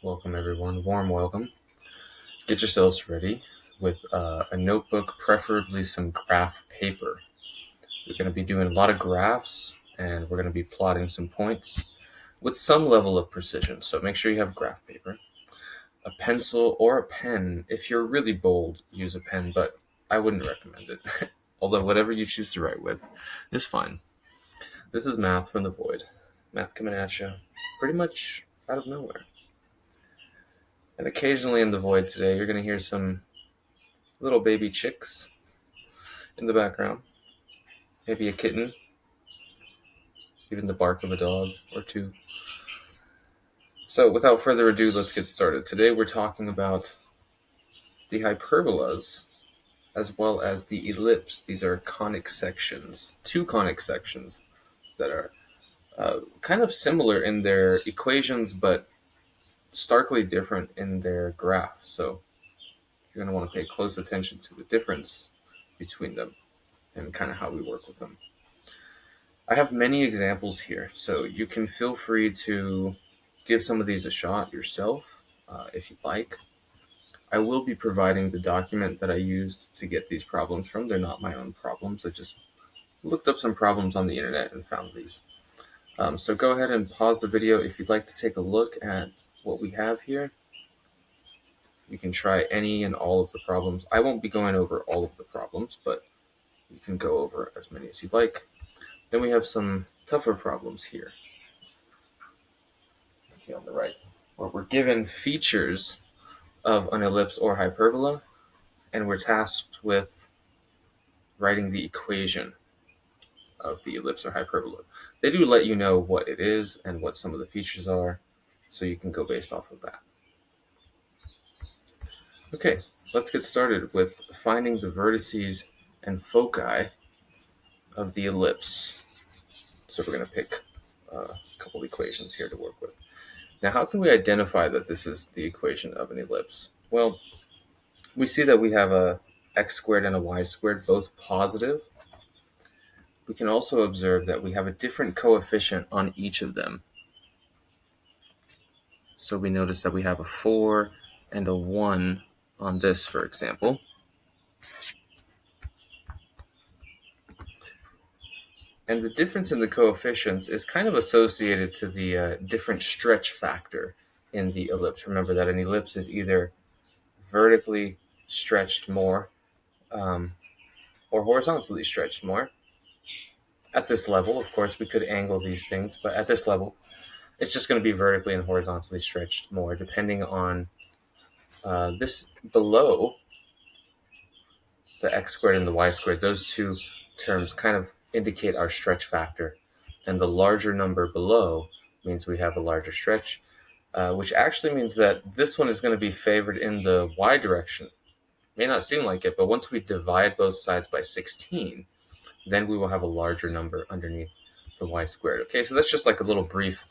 Welcome everyone, warm welcome. Get yourselves ready with a notebook, preferably some graph paper. We're going to be doing a lot of graphs and we're going to be plotting some points with some level of precision. So make sure you have graph paper, a pencil or a pen. If you're really bold, use a pen, but I wouldn't recommend it. Although whatever you choose to write with is fine. This is math from the void. Math coming at you pretty much out of nowhere. And occasionally in the void today, you're going to hear some little baby chicks in the background. Maybe a kitten, even the bark of a dog or two. So without further ado, let's get started. Today we're talking about the hyperbolas as well as the ellipse. These are conic sections, two conic sections that are kind of similar in their equations, but starkly different in their graph. So you're going to want to pay close attention to the difference between them and kind of how we work with them. I have many examples here, so you can feel free to give some of these a shot yourself if you'd like. I will be providing the document that I used to get these problems from. They're not my own problems. I just looked up some problems on the internet and found these. So go ahead and pause the video if you'd like to take a look at what we have here. You can try any and all of the problems. I won't be going over all of the problems, but you can go over as many as you'd like. Then we have some tougher problems here. See on the right, where we're given features of an ellipse or hyperbola, and we're tasked with writing the equation of the ellipse or hyperbola. They do let you know what it is and what some of the features are, so you can go based off of that. Okay, let's get started with finding the vertices and foci of the ellipse. So we're going to pick a couple equations here to work with. Now, how can we identify that this is the equation of an ellipse? Well, we see that we have a x squared and a y squared, both positive. We can also observe that we have a different coefficient on each of them. So we notice that we have a 4 and a 1 on this, for example. And the difference in the coefficients is kind of associated to the different stretch factor in the ellipse. Remember that an ellipse is either vertically stretched more or horizontally stretched more. At this level, of course, we could angle these things, but at this level, it's just going to be vertically and horizontally stretched more, depending on this below the x squared and the y squared. Those two terms kind of indicate our stretch factor, and the larger number below means we have a larger stretch, which actually means that this one is going to be favored in the y direction. May not seem like it, but once we divide both sides by 16, then we will have a larger number underneath the y squared. Okay, so that's just like a little brief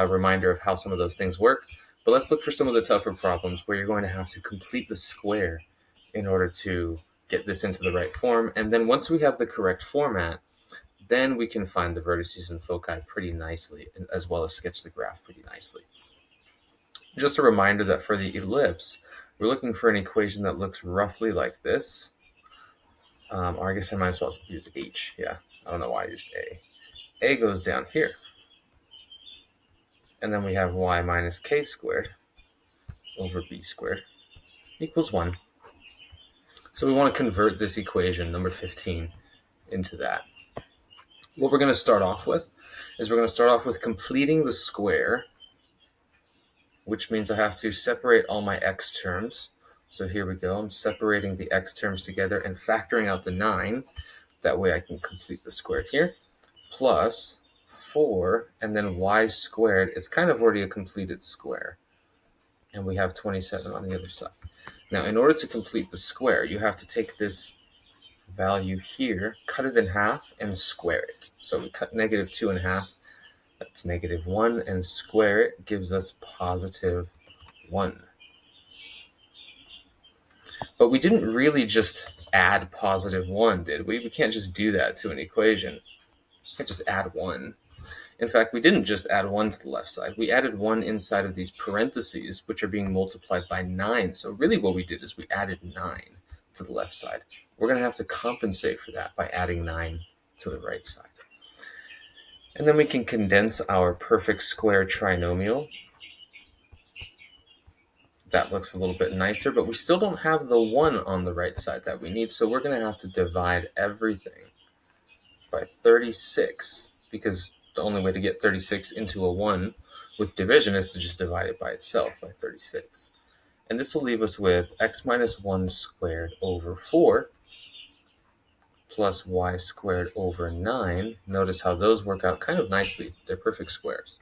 reminder of how some of those things work. But let's look for some of the tougher problems where you're going to have to complete the square in order to get this into the right form. And then once we have the correct format, then we can find the vertices and foci pretty nicely, as well as sketch the graph pretty nicely. Just a reminder that for the ellipse, we're looking for an equation that looks roughly like this. Or I guess I might as well use H. Yeah, I don't know why I used A. A goes down here. And then we have y minus k squared over b squared equals 1. So we want to convert this equation, number 15, into that. What we're going to start off with is we're going to start off with completing the square, which means I have to separate all my x terms. So here we go. I'm separating the x terms together and factoring out the 9. That way I can complete the square here. Plus 4 and then y squared. It's kind of already a completed square. And we have 27 on the other side. Now, in order to complete the square, you have to take this value here, cut it in half, and square it. So we cut -2 in half. That's -1, and square it gives us +1. But we didn't really just add +1, did we? We can't just do that to an equation. We can't just add 1. In fact, we didn't just add 1 to the left side. We added 1 inside of these parentheses, which are being multiplied by 9. So really what we did is we added 9 to the left side. We're going to have to compensate for that by adding 9 to the right side. And then we can condense our perfect square trinomial. That looks a little bit nicer, but we still don't have the 1 on the right side that we need, so we're going to have to divide everything by 36, because the only way to get 36 into a 1 with division is to just divide it by itself by 36. And this will leave us with x minus 1 squared over 4 plus y squared over 9. Notice how those work out kind of nicely. They're perfect squares.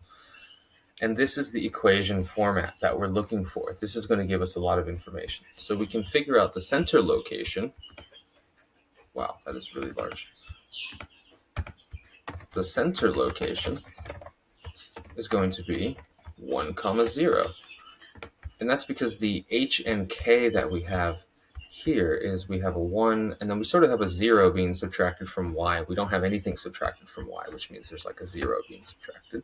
And this is the equation format that we're looking for. This is going to give us a lot of information. So we can figure out the center location. Wow, that is really large. The center location is going to be 1, 0. And that's because the h and k that we have here is we have a 1, and then we sort of have a 0 being subtracted from y. We don't have anything subtracted from y, which means there's like a 0 being subtracted.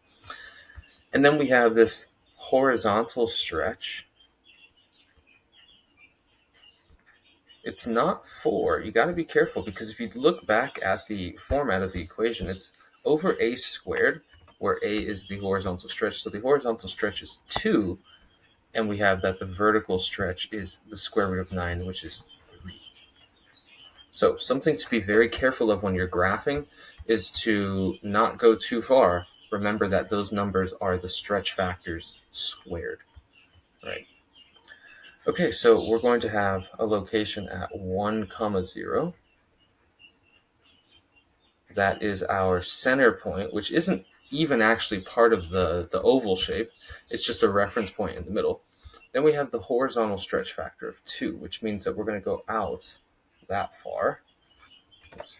And then we have this horizontal stretch. It's not 4. You got to be careful, because if you look back at the format of the equation, it's over a squared, where a is the horizontal stretch. So the horizontal stretch is 2, and we have that the vertical stretch is the square root of 9, which is 3. So something to be very careful of when you're graphing is to not go too far. Remember that those numbers are the stretch factors squared, right? Okay, so we're going to have a location at 1, 0. That is our center point, which isn't even actually part of the oval shape. It's just a reference point in the middle. Then we have the horizontal stretch factor of 2, which means that we're going to go out that far. Oops.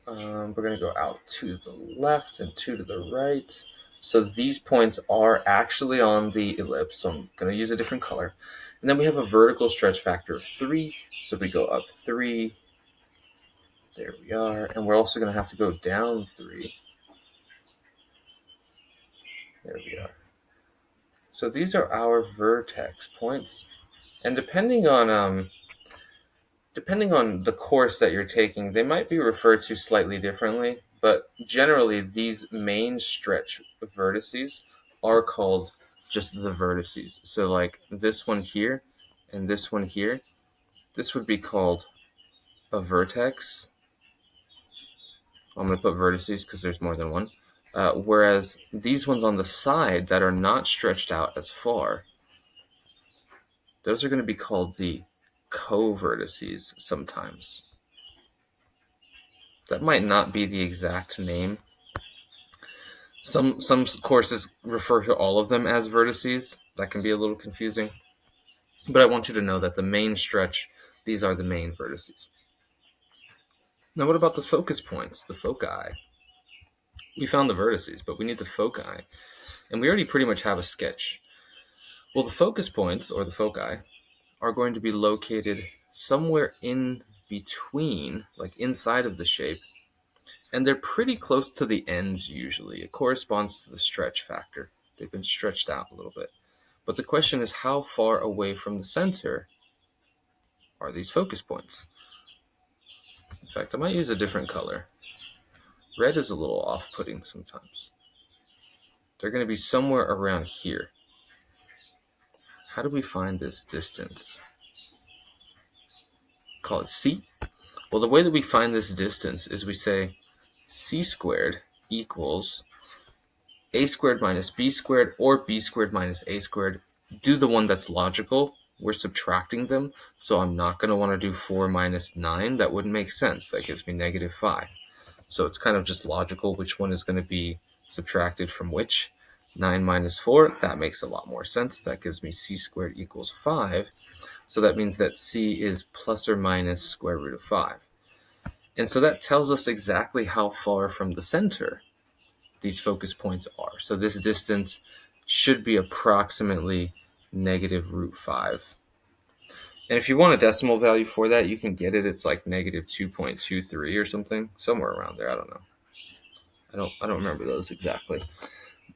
We're going to go out to the left and 2 to the right. So these points are actually on the ellipse, so I'm going to use a different color. And then we have a vertical stretch factor of 3, so we go up 3. There we are. And we're also going to have to go down 3. There we are. So these are our vertex points. And depending on the course that you're taking, they might be referred to slightly differently, but generally these main stretch vertices are called just the vertices. So like this one here and this one here, this would be called a vertex. I'm going to put vertices because there's more than one. Whereas these ones on the side that are not stretched out as far, those are going to be called the co-vertices sometimes. That might not be the exact name. Some courses refer to all of them as vertices. That can be a little confusing. But I want you to know that the main stretch, these are the main vertices. Now what about the focus points, the foci? We found the vertices, but we need the foci. And we already pretty much have a sketch. Well, the focus points, or the foci, are going to be located somewhere in between, like inside of the shape, and they're pretty close to the ends usually. It corresponds to the stretch factor. They've been stretched out a little bit. But the question is, how far away from the center are these focus points? In fact, I might use a different color. Red is a little off-putting sometimes. They're going to be somewhere around here. How do we find this distance? Call it c. Well, the way that we find this distance is we say c squared equals a squared minus b squared, or b squared minus a squared. Do the one that's logical. We're subtracting them, so I'm not going to want to do 4 minus 9. That wouldn't make sense. That gives me negative 5. So it's kind of just logical which one is going to be subtracted from which. 9 minus 4, that makes a lot more sense. That gives me c squared equals 5. So that means that c is plus or minus square root of 5. And so that tells us exactly how far from the center these focus points are. So this distance should be approximately negative root 5. And if you want a decimal value for that, you can get it. It's like negative 2.23 or something, somewhere around there. I don't know. I don't remember those exactly.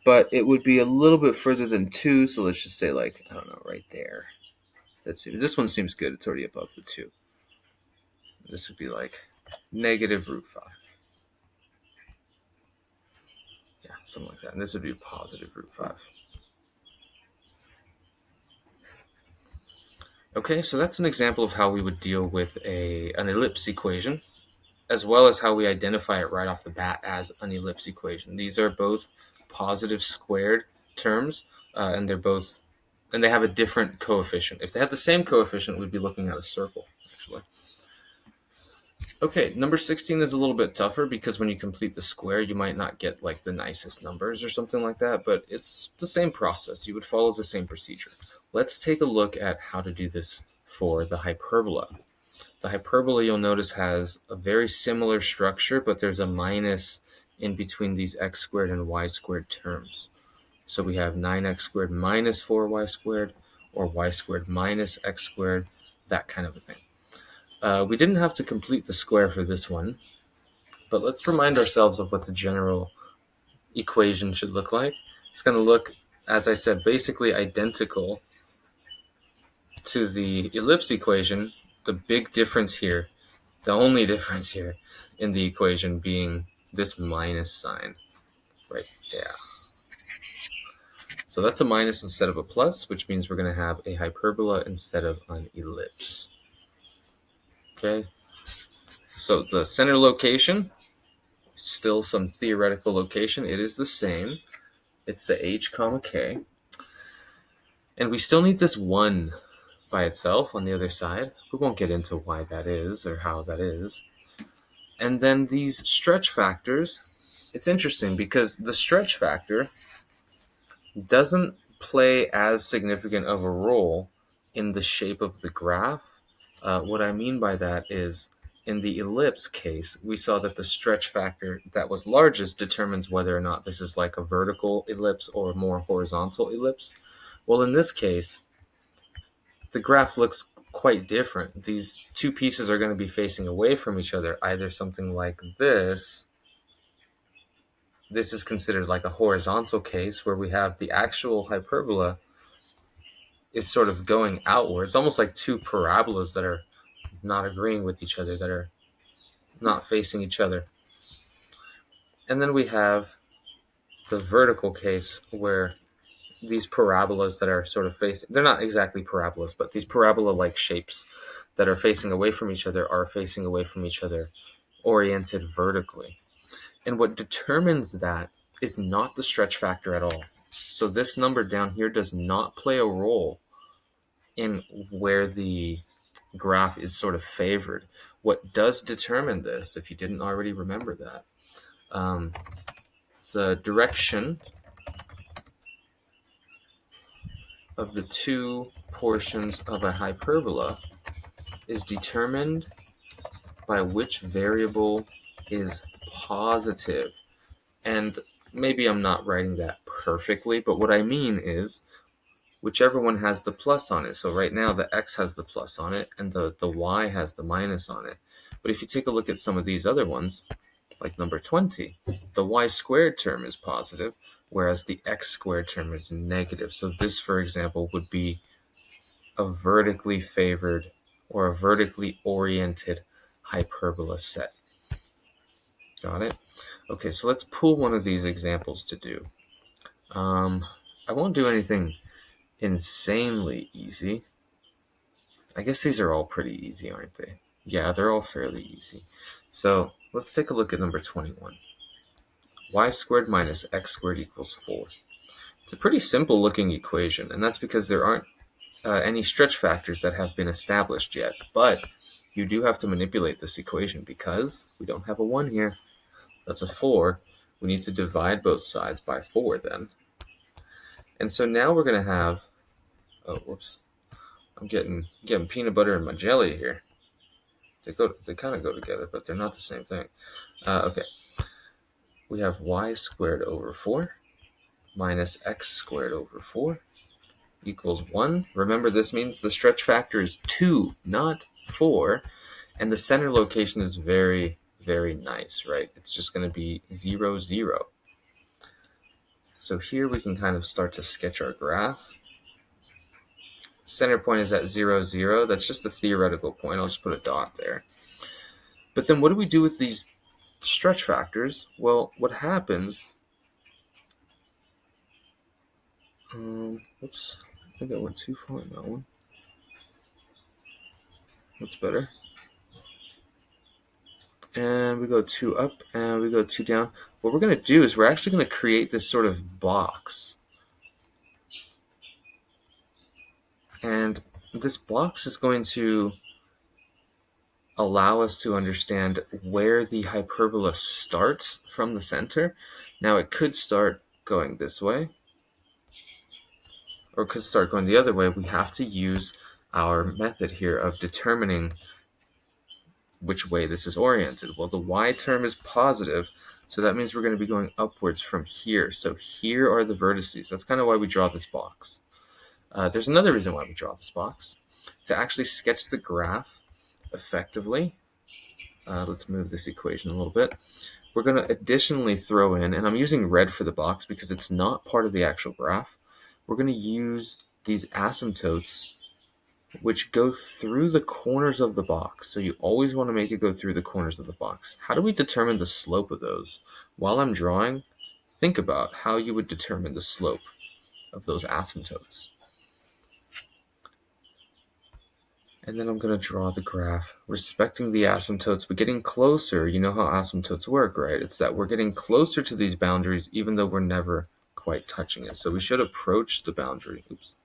But it would be a little bit further than 2, so let's just say, like, I don't know, right there. This one seems good. It's already above the 2. This would be like negative root 5. Yeah, something like that. And this would be positive root 5. Okay, so that's an example of how we would deal with an ellipse equation, as well as how we identify it right off the bat as an ellipse equation. These are both positive squared terms, and they have a different coefficient. If they had the same coefficient, we'd be looking at a circle, actually. Okay, number 16 is a little bit tougher because when you complete the square, you might not get like the nicest numbers or something like that, but it's the same process. You would follow the same procedure. Let's take a look at how to do this for the hyperbola. The hyperbola, you'll notice, has a very similar structure, but there's a minus in between these x squared and y squared terms. So we have 9x squared minus 4y squared, or y squared minus x squared, that kind of a thing. We didn't have to complete the square for this one, but let's remind ourselves of what the general equation should look like. It's going to look, as I said, basically identical to the ellipse equation. The big difference here, the only difference here in the equation being this minus sign right there. So that's a minus instead of a plus, which means we're going to have a hyperbola instead of an ellipse. Okay, so the center location, still some theoretical location. It is the same. It's the h comma k. And we still need this 1 by itself on the other side. We won't get into why that is or how that is. And then these stretch factors, it's interesting because the stretch factor doesn't play as significant of a role in the shape of the graph. What I mean by that is, in the ellipse case, we saw that the stretch factor that was largest determines whether or not this is like a vertical ellipse or a more horizontal ellipse. Well, in this case, the graph looks quite different. These two pieces are going to be facing away from each other, either something like this. This is considered like a horizontal case where we have the actual hyperbola is sort of going outwards, almost like two parabolas that are not agreeing with each other, that are not facing each other. And then we have the vertical case where these parabolas that are sort of facing, they're not exactly parabolas, but these parabola-like shapes that are facing away from each other are facing away from each other, oriented vertically. And what determines that is not the stretch factor at all. So this number down here does not play a role in where the graph is sort of favored. What does determine this, if you didn't already remember that, the direction of the two portions of a hyperbola is determined by which variable is positive. And maybe I'm not writing that perfectly, but what I mean is whichever one has the plus on it. So right now the x has the plus on it and the y has the minus on it. But if you take a look at some of these other ones, like number 20, the y squared term is positive, whereas the x squared term is negative. So this, for example, would be a vertically favored or a vertically oriented hyperbola set. Got it? Okay, so let's pull one of these examples to do. I won't do anything insanely easy. I guess these are all pretty easy, aren't they? Yeah, they're all fairly easy. So let's take a look at number 21. Y squared minus x squared equals 4. It's a pretty simple looking equation, and that's because there aren't any stretch factors that have been established yet. But you do have to manipulate this equation because we don't have a 1 here. That's a 4. We need to divide both sides by 4 then. And so now we're going to have, oh, whoops. I'm getting peanut butter in my jelly here. They kind of go together, but they're not the same thing. Okay. We have y squared over 4 minus x squared over 4 equals 1. Remember, this means the stretch factor is 2, not 4. And the center location is very, very nice, right? It's just going to be 0, 0. So here we can kind of start to sketch our graph. Center point is at 0, 0. That's just a theoretical point. I'll just put a dot there. But then what do we do with these stretch factors? Well, what happens... oops, I think I went too far in that one. That's better. And we go 2 up, and we go 2 down. What we're going to do is we're actually going to create this sort of box. And this box is going to allow us to understand where the hyperbola starts from the center. Now, it could start going this way, or it could start going the other way. We have to use our method here of determining which way this is oriented. Well, the y term is positive, so that means we're going to be going upwards from here. So here are the vertices. That's kind of why we draw this box. There's another reason why we draw this box. To actually sketch the graph effectively, let's move this equation a little bit. We're going to additionally throw in, and I'm using red for the box because it's not part of the actual graph, we're going to use these asymptotes which go through the corners of the box. So you always want to make it go through the corners of the box. How do we determine the slope of those? While I'm drawing, think about how you would determine the slope of those asymptotes. And then I'm going to draw the graph respecting the asymptotes, but getting closer. You know how asymptotes work, right? It's that we're getting closer to these boundaries even though we're never quite touching it. So we should approach the boundary. Oops,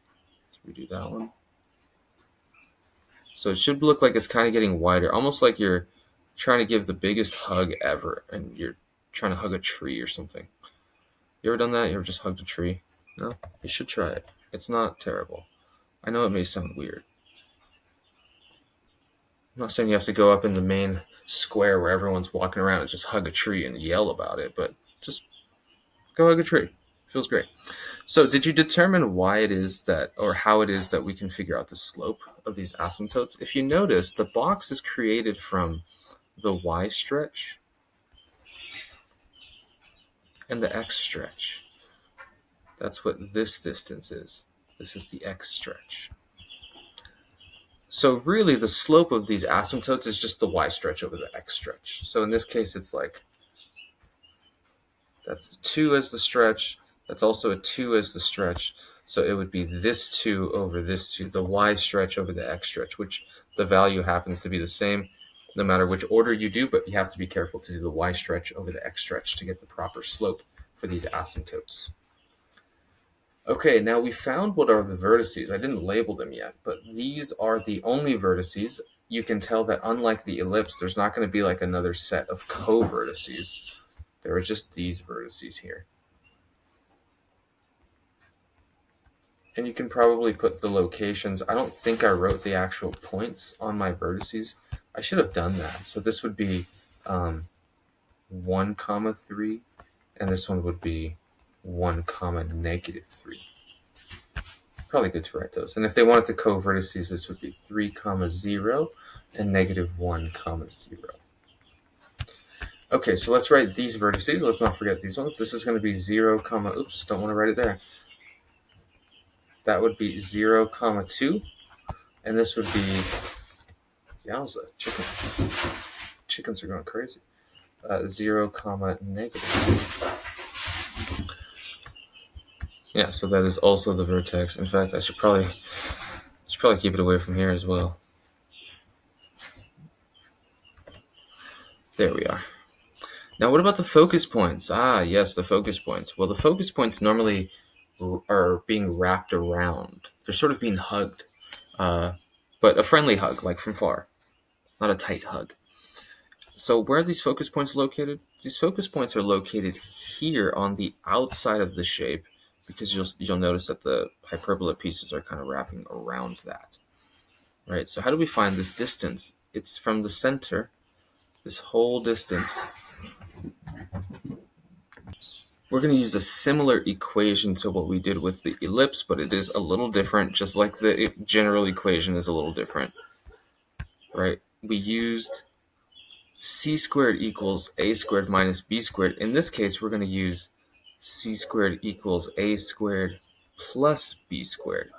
let's redo that one. So it should look like it's kind of getting wider, almost like you're trying to give the biggest hug ever and you're trying to hug a tree or something. You ever done that? You ever just hugged a tree? No? You should try it. It's not terrible. I know it may sound weird. I'm not saying you have to go up in the main square where everyone's walking around and just hug a tree and yell about it, but just go hug a tree. Feels great. So did you determine why it is that, or how it is that we can figure out the slope of these asymptotes? If you notice, the box is created from the y stretch and the x stretch. That's what this distance is. This is the x stretch. So really the slope of these asymptotes is just the y stretch over the x stretch. So in this case, it's like, that's 2 as the stretch. That's also a 2 as the stretch. So it would be this 2 over this 2, the y stretch over the x stretch, which the value happens to be the same no matter which order you do, but you have to be careful to do the y stretch over the x stretch to get the proper slope for these asymptotes. Okay, now we found what are the vertices. I didn't label them yet, but these are the only vertices. You can tell that unlike the ellipse, there's not going to be like another set of co-vertices. There are just these vertices here. And you can probably put the locations. I don't think I wrote the actual points on my vertices. I should have done that. So this would be 1, 3, and this one would be 1, -3. Probably good to write those. And if they wanted the co-vertices, this would be 3, 0, and -1, 0. Okay, so let's write these vertices. Let's not forget these ones. This is going to be 0, oops, don't want to write it there. That would be 0, 2, and this would be, yowza, chicken. Chickens are going crazy. 0, -2. Yeah, so that is also the vertex. In fact, I should probably keep it away from here as well. There we are. Now, what about the focus points? Ah, yes, the focus points. Well, the focus points normally are being wrapped around. They're sort of being hugged, but a friendly hug, like from far, not a tight hug. So where are these focus points located? These focus points are located here on the outside of the shape, because you'll notice that the hyperbola pieces are kind of wrapping around that, right? So how do we find this distance? It's from the center, this whole distance. We're going to use a similar equation to what we did with the ellipse, but it is a little different, just like the general equation is a little different, right? We used c squared equals a squared minus b squared. In this case, we're going to use c squared equals a squared plus b squared.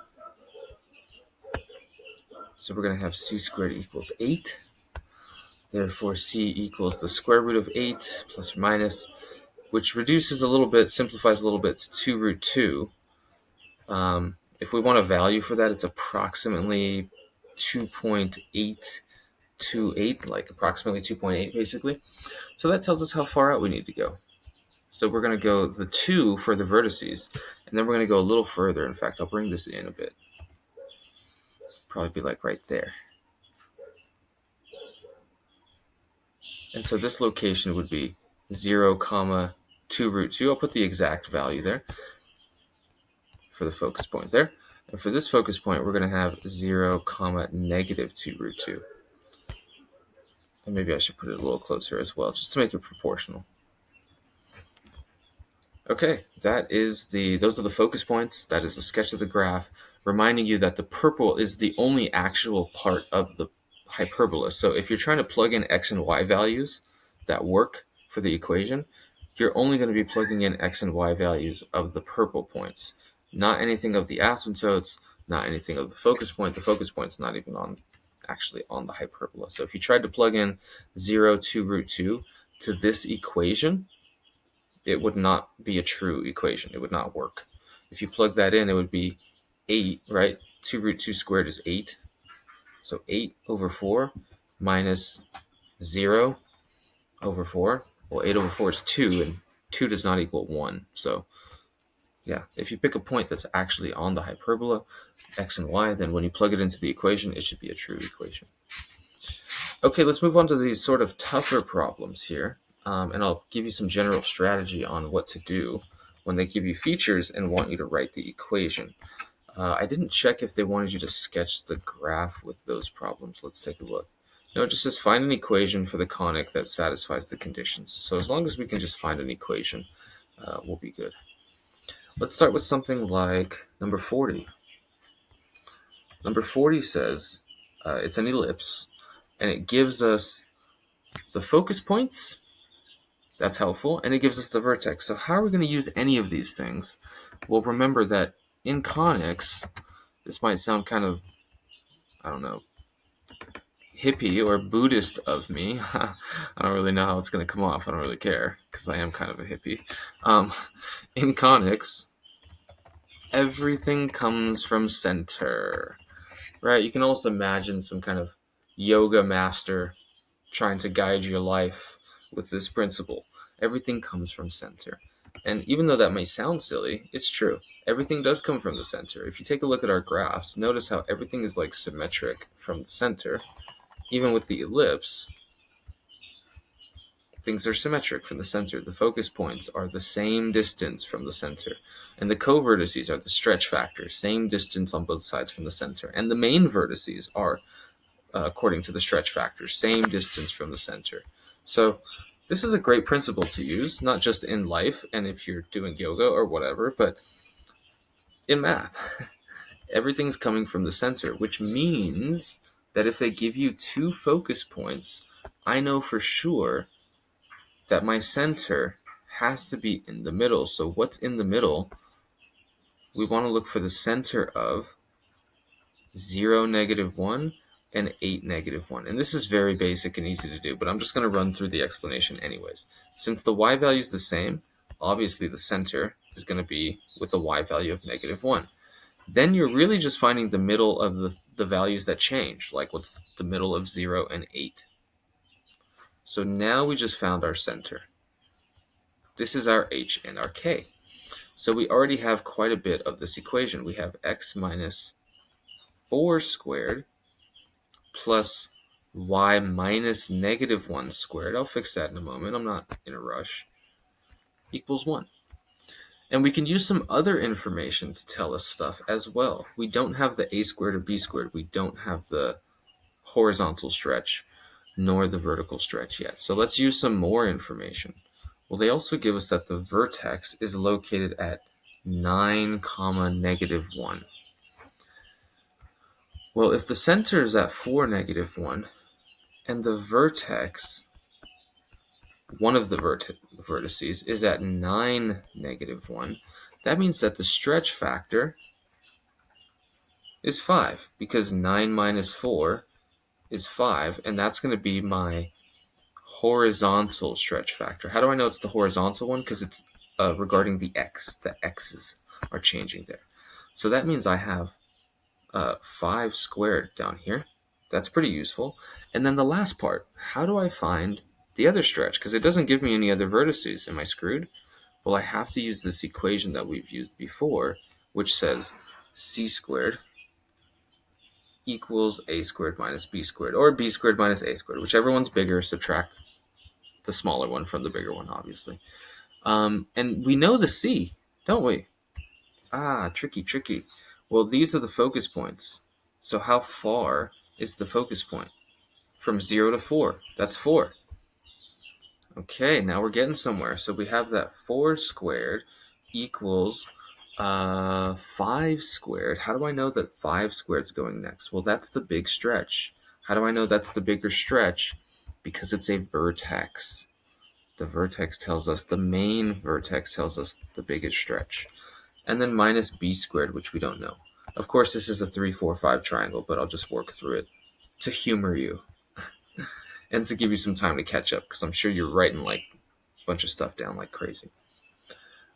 So we're going to have c squared equals 8. Therefore, c equals the square root of 8 plus or minus, which reduces a little bit, simplifies a little bit to 2 root 2. If we want a value for that, it's approximately 2.828, like approximately 2.8 basically. So that tells us how far out we need to go. So we're going to go the 2 for the vertices, and then we're going to go a little further. In fact, I'll bring this in a bit. Probably be like right there. And so this location would be 0, 2 root 2. I'll put the exact value there for the focus point there. And for this focus point, we're going to have 0, negative 2 root 2. And maybe I should put it a little closer as well, just to make it proportional. Okay, those are the focus points. That is a sketch of the graph, reminding you that the purple is the only actual part of the hyperbola. So if you're trying to plug in x and y values that work for the equation, you're only going to be plugging in x and y values of the purple points, not anything of the asymptotes, not anything of the focus point. The focus point's not even actually on the hyperbola. So if you tried to plug in 0, 2 root 2 to this equation, it would not be a true equation. It would not work. If you plug that in, it would be 8, right? 2 root 2 squared is 8. So 8 over 4 minus 0 over 4. Well, 8 over 4 is 2, and 2 does not equal 1. So, yeah, if you pick a point that's actually on the hyperbola, x and y, then when you plug it into the equation, it should be a true equation. Okay, let's move on to these sort of tougher problems here. And I'll give you some general strategy on what to do when they give you features and want you to write the equation. I didn't check if they wanted you to sketch the graph with those problems. Let's take a look. No, it just says find an equation for the conic that satisfies the conditions. So as long as we can just find an equation, we'll be good. Let's start with something like number 40. Number 40 says it's an ellipse, and it gives us the focus points. That's helpful, and it gives us the vertex. So how are we going to use any of these things? Well, remember that in conics, this might sound kind of, I don't know, hippie or Buddhist of me. I don't really know how it's going to come off. I don't really care, because I am kind of a hippie. In conics, everything comes from center, right? You can also imagine some kind of yoga master trying to guide your life with this principle. Everything comes from center. And even though that may sound silly, it's true. Everything does come from the center. If you take a look at our graphs, notice how everything is like symmetric from the center. Even with the ellipse, things are symmetric from the center. The focus points are the same distance from the center. And the co-vertices are the stretch factors, same distance on both sides from the center. And the main vertices are, according to the stretch factors, same distance from the center. So this is a great principle to use, not just in life and if you're doing yoga or whatever, but in math. Everything's coming from the center, which means that if they give you 2 focus points, I know for sure that my center has to be in the middle. So what's in the middle? We want to look for the center of 0, negative 1, and 8, negative 1. And this is very basic and easy to do, but I'm just going to run through the explanation anyways. Since the y value is the same, obviously the center is going to be with the y value of negative 1. Then you're really just finding the middle of the values that change, like what's the middle of 0 and 8. So now we just found our center. This is our h and our k. So we already have quite a bit of this equation. We have x minus 4 squared plus y minus negative 1 squared, I'll fix that in a moment, I'm not in a rush, equals 1. And we can use some other information to tell us stuff as well. We don't have the a squared or b squared. We don't have the horizontal stretch nor the vertical stretch yet. So let's use some more information. Well, they also give us that the vertex is located at 9, negative 1. Well, if the center is at 4, negative 1, and the vertex one of the vertices is at 9, -1. That means that the stretch factor is 5, because 9 minus 4 is 5, and that's going to be my horizontal stretch factor. How do I know it's the horizontal one? Because it's regarding the x. The x's are changing there. So that means I have 5 squared down here. That's pretty useful. And then the last part, how do I find the other stretch? Because it doesn't give me any other vertices. Am I screwed? Well, I have to use this equation that we've used before, which says c squared equals a squared minus b squared, or b squared minus a squared. Whichever one's bigger, subtract the smaller one from the bigger one, obviously. And we know the c, don't we? Ah, tricky. Well, these are the focus points. So how far is the focus point? From 0 to 4. That's 4. Okay, now we're getting somewhere. So we have that 4 squared equals 5 squared. How do I know that 5 squared is going next? Well, that's the big stretch. How do I know that's the bigger stretch? Because it's a vertex. The vertex tells us, the main vertex tells us the biggest stretch. And then minus b squared, which we don't know. Of course, this is a 3, 4, 5 triangle, but I'll just work through it to humor you and to give you some time to catch up, because I'm sure you're writing like a bunch of stuff down like crazy.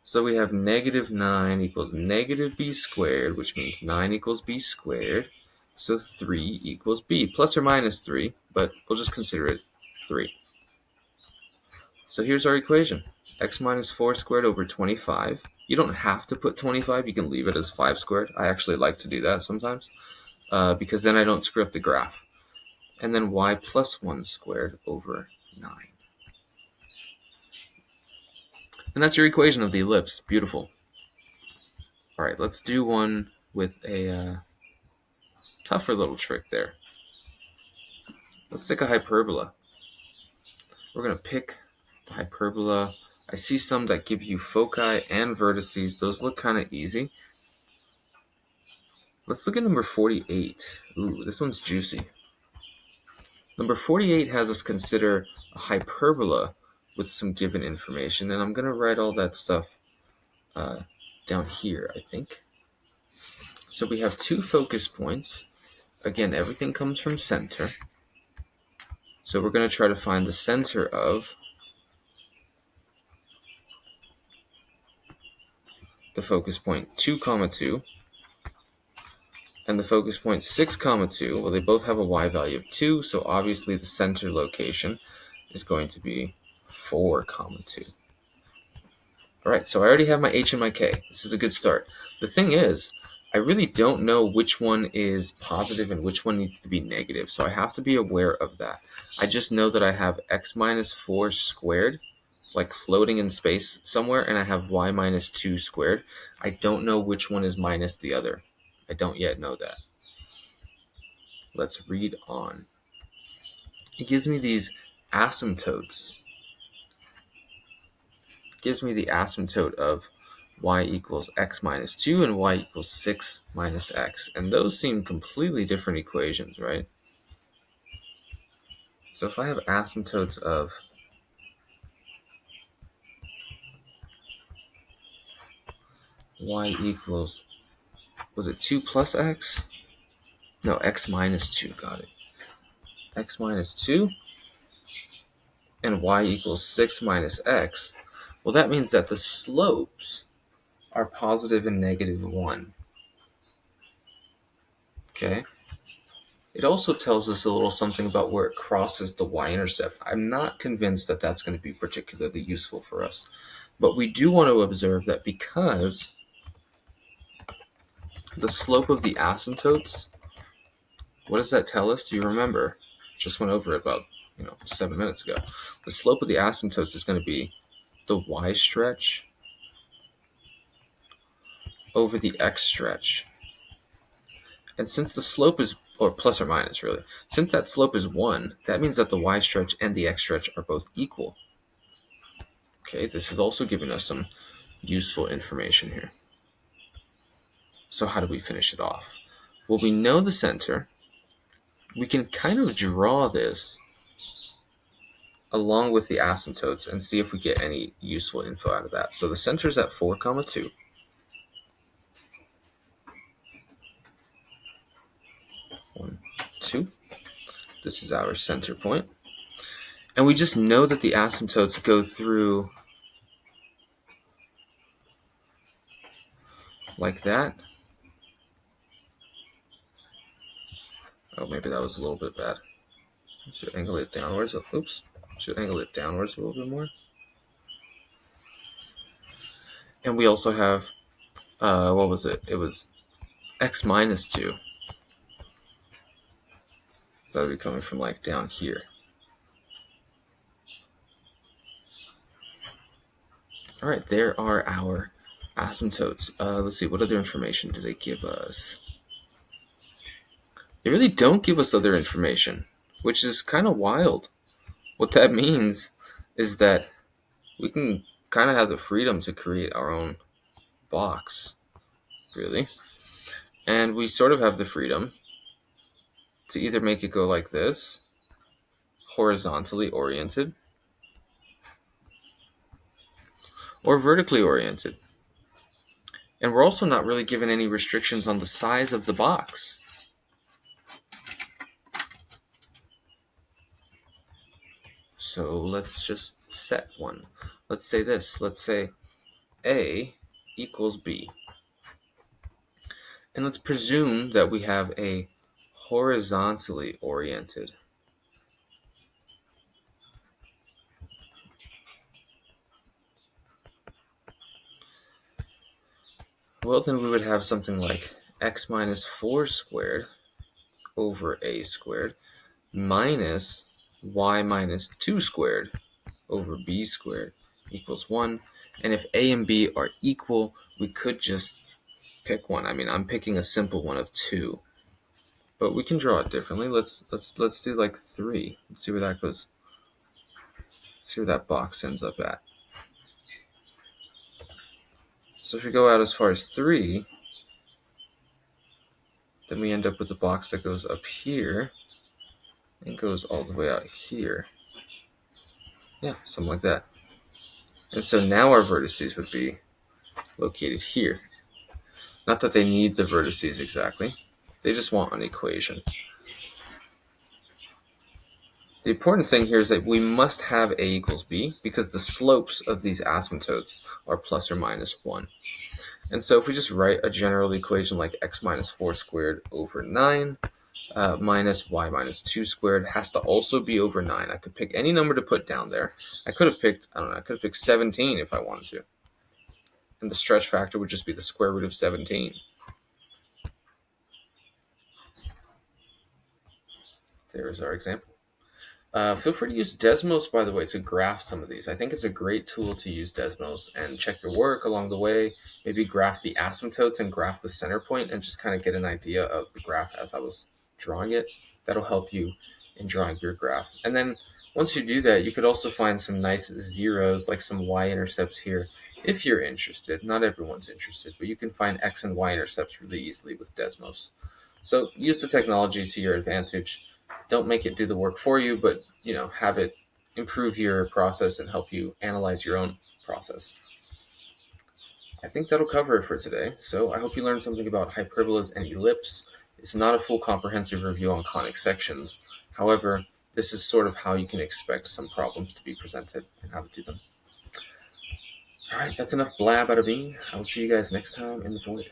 So we have -9 equals -b squared, which means 9 equals b squared. So 3 equals b, plus or minus 3, but we'll just consider it 3. So here's our equation. X minus 4 squared over 25. You don't have to put 25. You can leave it as 5 squared. I actually like to do that sometimes because then I don't screw up the graph. And then y plus 1 squared over 9. And that's your equation of the ellipse. Beautiful. All right, let's do one with a tougher little trick there. Let's take a hyperbola. We're going to pick the hyperbola. I see some that give you foci and vertices. Those look kind of easy. Let's look at number 48. Ooh, this one's juicy. Number 48 has us consider a hyperbola with some given information, and I'm going to write all that stuff down here, I think. So we have 2 focus points. Again, everything comes from center. So we're going to try to find the center of the focus point 2, 2, and the focus point 6, 2. Well, they both have a y value of 2, so obviously the center location is going to be 4, 2. All right, so I already have my h and my k. This is a good start. The thing is, I really don't know which one is positive and which one needs to be negative, so I have to be aware of that. I just know that I have x minus 4 squared, like floating in space somewhere, and I have y minus 2 squared. I don't know which one is minus the other. I don't yet know that. Let's read on. It gives me these asymptotes. It gives me the asymptote of y equals x minus 2 and y equals 6 minus x. And those seem completely different equations, right? So if I have asymptotes of y equals, was it 2 plus x? No, x minus 2, got it. X minus 2 and y equals 6 minus x. Well, that means that the slopes are positive and negative 1. Okay? It also tells us a little something about where it crosses the y-intercept. I'm not convinced that that's going to be particularly useful for us. But we do want to observe that because the slope of the asymptotes, what does that tell us? Do you remember? Just went over it about 7 minutes ago. The slope of the asymptotes is going to be the y stretch over the x stretch. And since the slope is, or plus or minus really, since that slope is 1, that means that the y stretch and the x stretch are both equal. Okay, this is also giving us some useful information here. So how do we finish it off? Well, we know the center. We can kind of draw this along with the asymptotes and see if we get any useful info out of that. So the center is at 4, 2. 1, 2. This is our center point. And we just know that the asymptotes go through like that. Oh, maybe that was a little bit bad. Should angle it downwards. Oops. Should angle it downwards a little bit more. And we also have, what was it? It was x minus 2. So that would be coming from like down here. All right, there are our asymptotes. Let's see, what other information do they give us? They really don't give us other information, which is kind of wild. What that means is that we can kind of have the freedom to create our own box, really. And we sort of have the freedom to either make it go like this, horizontally oriented, or vertically oriented. And we're also not really given any restrictions on the size of the box. So let's just set one. Let's say this. Let's say A equals B. And let's presume that we have a horizontally oriented well, then we would have something like x minus 4 squared over a squared minus y minus 2 squared over b squared equals 1. And if a and b are equal, we could just pick one. I mean, I'm picking a simple one of 2. But we can draw it differently. Let's do like 3. Let's see where that goes. See where that box ends up at. So if we go out as far as 3, then we end up with a box that goes up here and goes all the way out here. Yeah, something like that. And so now our vertices would be located here. Not that they need the vertices exactly. They just want an equation. The important thing here is that we must have a equals b because the slopes of these asymptotes are plus or minus 1. And so if we just write a general equation like x minus 4 squared over 9 minus y minus 2 squared has to also be over 9. I could pick any number to put down there. I could have picked, I could have picked 17 if I wanted to. And the stretch factor would just be the square root of 17. There's our example. Feel free to use Desmos, by the way, to graph some of these. I think it's a great tool to use Desmos and check your work along the way. Maybe graph the asymptotes and graph the center point and just kind of get an idea of the graph as I was drawing it. That'll help you in drawing your graphs. And then once you do that, you could also find some nice zeros, like some y-intercepts here, if you're interested. Not everyone's interested, but you can find x and y-intercepts really easily with Desmos. So use the technology to your advantage. Don't make it do the work for you, but have it improve your process and help you analyze your own process. I think that'll cover it for today. So I hope you learned something about hyperbolas and ellipse. It's not a full comprehensive review on conic sections. However, this is sort of how you can expect some problems to be presented and how to do them. All right, that's enough blab out of me. I will see you guys next time in the void.